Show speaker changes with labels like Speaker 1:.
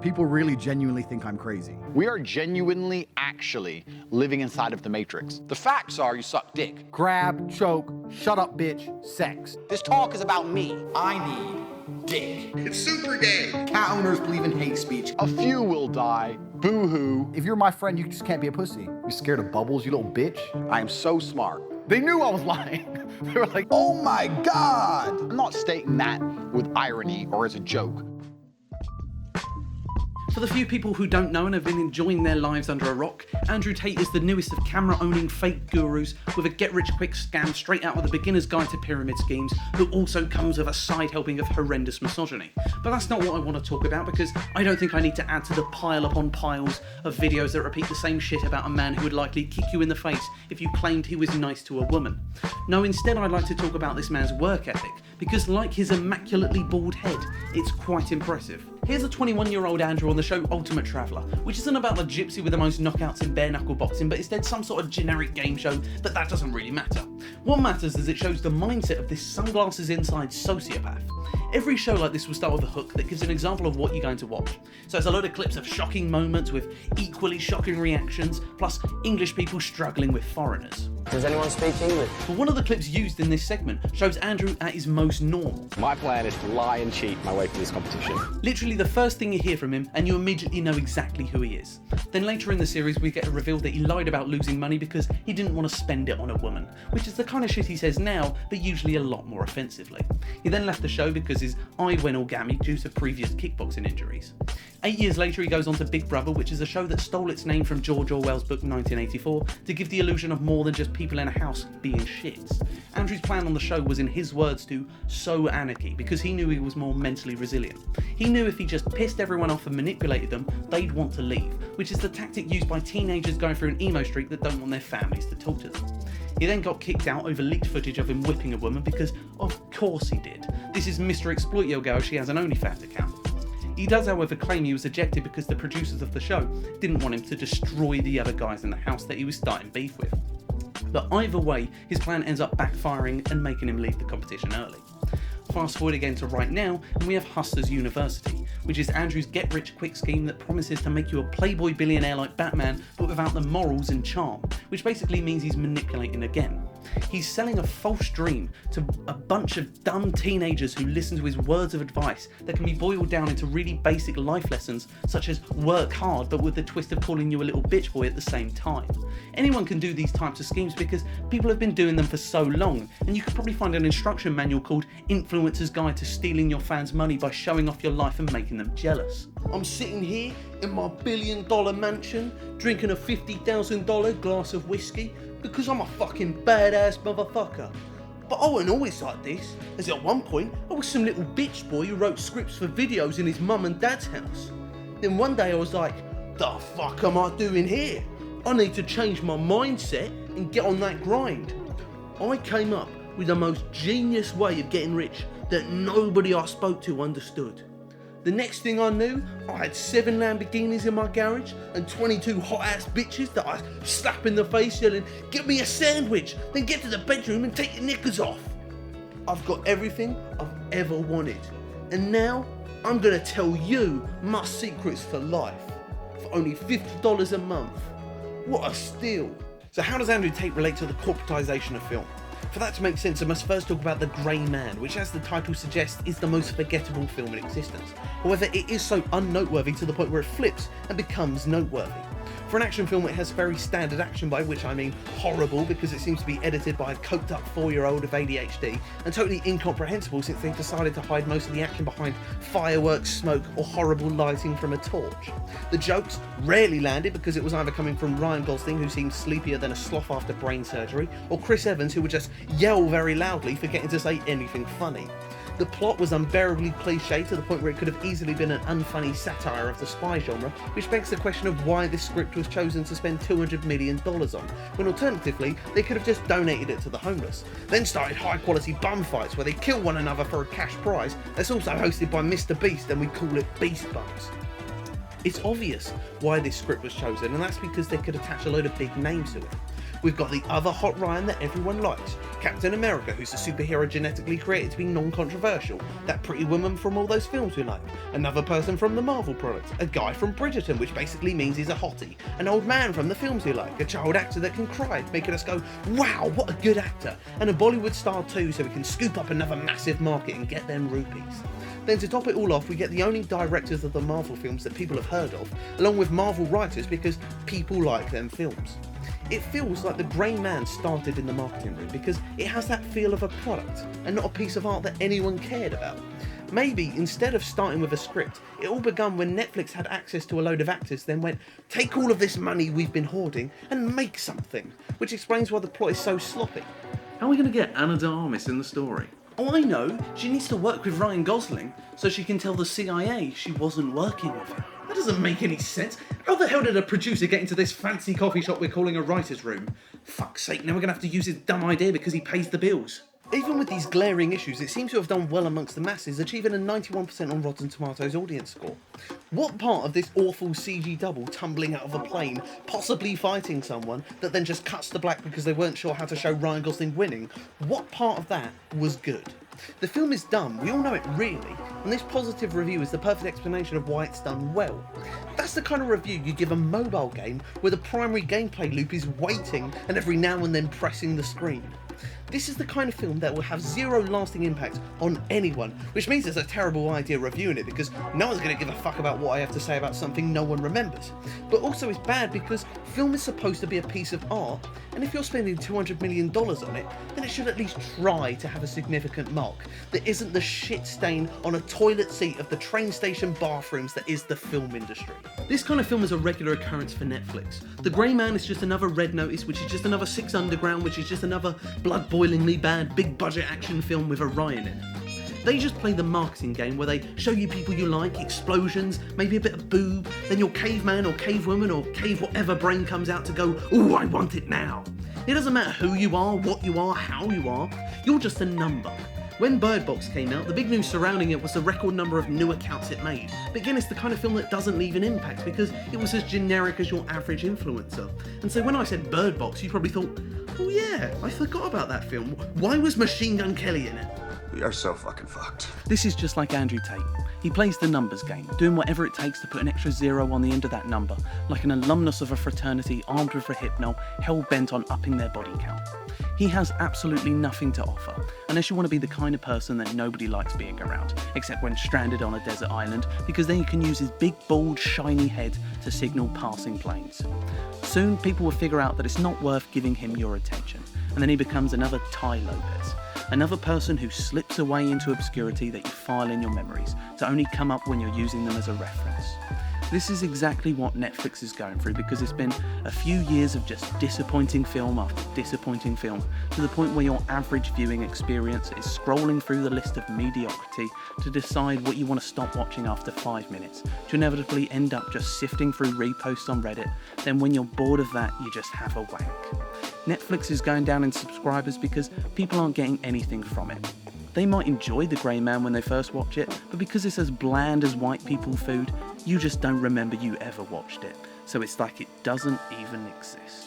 Speaker 1: People really genuinely think I'm crazy.
Speaker 2: We are genuinely, actually living inside of the Matrix. The facts are you suck dick.
Speaker 1: Grab, choke, shut up bitch, sex.
Speaker 3: This talk is about me. I need dick.
Speaker 4: It's super gay.
Speaker 1: Cat owners believe in hate speech.
Speaker 2: A few will die. Boo-hoo.
Speaker 1: If you're my friend, you just can't be a pussy. You scared of bubbles, you little bitch?
Speaker 2: I am so smart.
Speaker 1: They knew I was lying. They were like,
Speaker 2: Oh my God! I'm not stating that with irony or as a joke.
Speaker 5: For the few people who don't know and have been enjoying their lives under a rock, Andrew Tate is the newest of camera-owning fake gurus with a get-rich-quick scam straight out of the beginner's guide to pyramid schemes, who also comes with a side helping of horrendous misogyny. But that's not what I want to talk about, because I don't think I need to add to the pile upon piles of videos that repeat the same shit about a man who would likely kick you in the face if you claimed he was nice to a woman. No, instead I'd like to talk about this man's work ethic, because like his immaculately bald head, it's quite impressive. Here's a 21-year-old Andrew on the show Ultimate Traveller, which isn't about the gypsy with the most knockouts in bare-knuckle boxing, but instead some sort of generic game show, but that doesn't really matter. What matters is it shows the mindset of this sunglasses inside sociopath. Every show like this will start with a hook that gives an example of what you're going to watch. So it's a load of clips of shocking moments with equally shocking reactions, plus English people struggling with foreigners.
Speaker 3: Does anyone speak English?
Speaker 5: But one of the clips used in this segment shows Andrew at his most normal.
Speaker 6: My plan is to lie and cheat my way through this competition.
Speaker 5: Literally the first thing you hear from him and you immediately know exactly who he is. Then later in the series we get a reveal that he lied about losing money because he didn't want to spend it on a woman, which is the kind of shit he says now, but usually a lot more offensively. He then left the show because his eye went all gammy due to previous kickboxing injuries. 8 years later he goes on to Big Brother, which is a show that stole its name from George Orwell's book 1984 to give the illusion of more than just people in a house being shits. Andrew's plan on the show was, in his words, to sow anarchy, because he knew he was more mentally resilient. He knew if he just pissed everyone off and manipulated them, they'd want to leave, which is the tactic used by teenagers going through an emo streak that don't want their families to talk to them. He then got kicked out over leaked footage of him whipping a woman because of course he did. This is Mr. Exploit Your Girl, she has an OnlyFans account. He does however claim he was ejected because the producers of the show didn't want him to destroy the other guys in the house that he was starting beef with. But either way, his plan ends up backfiring and making him leave the competition early. Fast forward again to right now, and we have Hustlers University, which is Andrew's get-rich-quick scheme that promises to make you a playboy billionaire like Batman, but without the morals and charm, which basically means he's manipulating again. He's selling a false dream to a bunch of dumb teenagers who listen to his words of advice that can be boiled down into really basic life lessons, such as work hard, but with the twist of calling you a little bitch boy at the same time. Anyone can do these types of schemes because people have been doing them for so long, and you could probably find an instruction manual called Influencer's Guide to Stealing Your Fans' Money by Showing Off Your Life and Making them jealous. I'm sitting here in my $1 billion mansion, drinking a $50,000 glass of whiskey, because I'm a fucking badass motherfucker. But I wasn't always like this, as at one point I was some little bitch boy who wrote scripts for videos in his mum and dad's house. Then one day I was like, the fuck am I doing here? I need to change my mindset and get on that grind. I came up with the most genius way of getting rich that nobody I spoke to understood. The next thing I knew, I had 7 Lamborghinis in my garage and 22 hot ass bitches that I slap in the face yelling, "Get me a sandwich, then get to the bedroom and take your knickers off." I've got everything I've ever wanted. And now I'm gonna tell you my secrets for life for only $50 a month. What a steal. So how does Andrew Tate relate to the corporatisation of film? For that to make sense, I must first talk about The Grey Man, which, as the title suggests, is the most forgettable film in existence. However, it is so unnoteworthy to the point where it flips and becomes noteworthy. For an action film, it has very standard action, by which I mean horrible, because it seems to be edited by a coked up 4-year-old with ADHD, and totally incomprehensible since they've decided to hide most of the action behind fireworks, smoke, or horrible lighting from a torch. The jokes rarely landed because it was either coming from Ryan Gosling, who seemed sleepier than a sloth after brain surgery, or Chris Evans, who would just yell very loudly, forgetting to say anything funny. The plot was unbearably cliche to the point where it could have easily been an unfunny satire of the spy genre, which begs the question of why this script was chosen to spend $200 million on, when alternatively they could have just donated it to the homeless. Then started high quality bum fights where they kill one another for a cash prize that's also hosted by Mr. Beast, and we call it Beast Bums. It's obvious why this script was chosen, and that's because they could attach a load of big names to it. We've got the other Hot Ryan that everyone likes, Captain America, who's a superhero genetically created to be non-controversial, that pretty woman from all those films we like, another person from the Marvel products, a guy from Bridgerton, which basically means he's a hottie, an old man from the films we like, a child actor that can cry, making us go, wow, what a good actor, and a Bollywood star too, so we can scoop up another massive market and get them rupees. Then to top it all off, we get the only directors of the Marvel films that people have heard of, along with Marvel writers because people like them films. It feels like the Grey Man started in the marketing room because it has that feel of a product and not a piece of art that anyone cared about. Maybe instead of starting with a script, it all begun when Netflix had access to a load of actors, then went, take all of this money we've been hoarding and make something, which explains why the plot is so sloppy.
Speaker 4: How are we going to get Anna de Armas in the story?
Speaker 5: Oh, I know, she needs to work with Ryan Gosling so she can tell the CIA she wasn't working with him. That doesn't make any sense. How the hell did a producer get into this fancy coffee shop we're calling a writer's room? Fuck's sake, now we're going to have to use his dumb idea because he pays the bills. Even with these glaring issues, it seems to have done well amongst the masses, achieving a 91% on Rotten Tomatoes audience score. What part of this awful CG double tumbling out of a plane, possibly fighting someone, that then just cuts to black because they weren't sure how to show Ryan Gosling winning, what part of that was good? The film is dumb, we all know it really, and this positive review is the perfect explanation of why it's done well. That's the kind of review you give a mobile game where the primary gameplay loop is waiting and every now and then pressing the screen. This is the kind of film that will have zero lasting impact on anyone, which means it's a terrible idea reviewing it because no one's going to give a fuck about what I have to say about something no one remembers. But also it's bad because film is supposed to be a piece of art, and if you're spending $200 million on it, then it should at least try to have a significant mark that isn't the shit stain on a toilet seat of the train station bathrooms that is the film industry. This kind of film is a regular occurrence for Netflix. The Grey Man is just another Red Notice, which is just another Six Underground, which is just another blood-boilingly bad big-budget action film with a Ryan in it. They just play the marketing game where they show you people you like, explosions, maybe a bit of boob, then your caveman or cavewoman or cave whatever brain comes out to go, ooh, I want it now. It doesn't matter who you are, what you are, how you are, you're just a number. When Bird Box came out, the big news surrounding it was the record number of new accounts it made. But again, it's the kind of film that doesn't leave an impact because it was as generic as your average influencer. And so when I said Bird Box, you probably thought, oh yeah, I forgot about that film. Why was Machine Gun Kelly in it?
Speaker 7: We are so fucking fucked.
Speaker 5: This is just like Andrew Tate. He plays the numbers game, doing whatever it takes to put an extra zero on the end of that number, like an alumnus of a fraternity armed with a hypno, hell-bent on upping their body count. He has absolutely nothing to offer, unless you want to be the kind of person that nobody likes being around, except when stranded on a desert island, because then you can use his big, bald, shiny head to signal passing planes. Soon, people will figure out that it's not worth giving him your attention, and then he becomes another Ty Lopez. Another person who slips away into obscurity that you file in your memories, to only come up when you're using them as a reference. This is exactly what Netflix is going through because it's been a few years of just disappointing film after disappointing film, to the point where your average viewing experience is scrolling through the list of mediocrity to decide what you want to stop watching after 5 minutes, to inevitably end up just sifting through reposts on Reddit, then when you're bored of that, you just have a wank. Netflix is going down in subscribers because people aren't getting anything from it. They might enjoy The Grey Man when they first watch it, but because it's as bland as white people food, you just don't remember you ever watched it. So it's like it doesn't even exist.